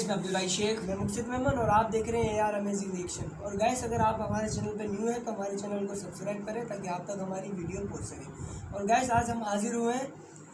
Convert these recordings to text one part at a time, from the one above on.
Guys, मैं अब्दुल भाई शेख, मैं मुक्सिद मेमन और आप देख रहे हैं यार अमेजिंग रिएक्शन। और गाइस, अगर आप हमारे चैनल पे न्यू हैं तो हमारे चैनल को सब्सक्राइब करें ताकि आप तक हमारी वीडियो पहुंच सके। और गाइस, आज हम हाजिर हुए हैं,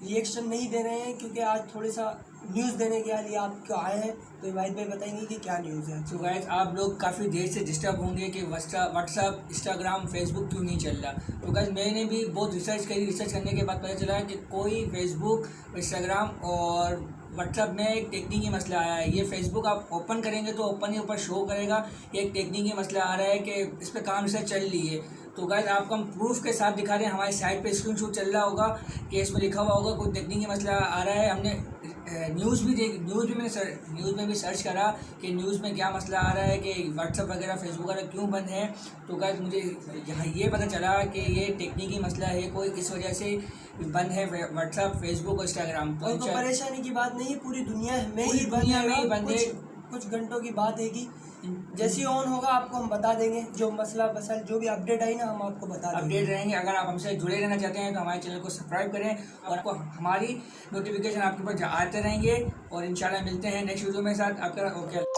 रिएक्शन नहीं दे रहे हैं क्योंकि आज थोड़ी सा न्यूज़ देने के लिए आपको आए हैं। तो वाहिद भाई बताएंगे कि क्या न्यूज़ है। तो गाइस आप लोग काफ़ी देर से डिस्टर्ब होंगे कि व्हाट्सअप, इंस्टाग्राम, फेसबुक क्यों नहीं चल रहा। तो गाइस मैंने भी बहुत रिसर्च करी, रिसर्च करने के बाद पता चला कि कोई फेसबुक, इंस्टाग्राम और व्हाट्सअप में एक टेक्निकी मसला आया है। ये फेसबुक आप ओपन करेंगे तो ओपन ही ऊपर शो करेगा कि एक टेक्निकी मसला आ रहा है कि इस पर काम रिसर्च चल रही है। तो गाइस आपको हम प्रूफ के साथ दिखा रहे हैं, हमारी साइट पे स्क्रीनशॉट चल रहा होगा कि इसमें लिखा हुआ होगा कोई टेक्निकी मसला आ रहा है। हमने न्यूज़ में भी सर्च करा कि न्यूज़ में क्या मसला आ रहा है कि व्हाट्सअप वगैरह, फेसबुक वगैरह क्यों बंद है। तो गाइस मुझे यहाँ ये पता चला कि ये टेक्निकी मसला है, कोई इस वजह से बंद है व्हाट्सअप, फेसबुक और इंस्टाग्राम। तो परेशानी की बात नहीं, पूरी दुनिया में ही बंद है। कुछ घंटों की बात है कि जैसे ऑन होगा आपको हम बता देंगे। जो मसला बसल जो भी अपडेट आई ना, हम आपको बता देंगे, अपडेट रहेंगे। अगर आप हमसे जुड़े रहना चाहते हैं तो हमारे चैनल को सब्सक्राइब करें और आपको हमारी नोटिफिकेशन आपके पास आते रहेंगे। और इंशाल्लाह मिलते हैं नेक्स्ट वीडियो में साथ आपका। ओके।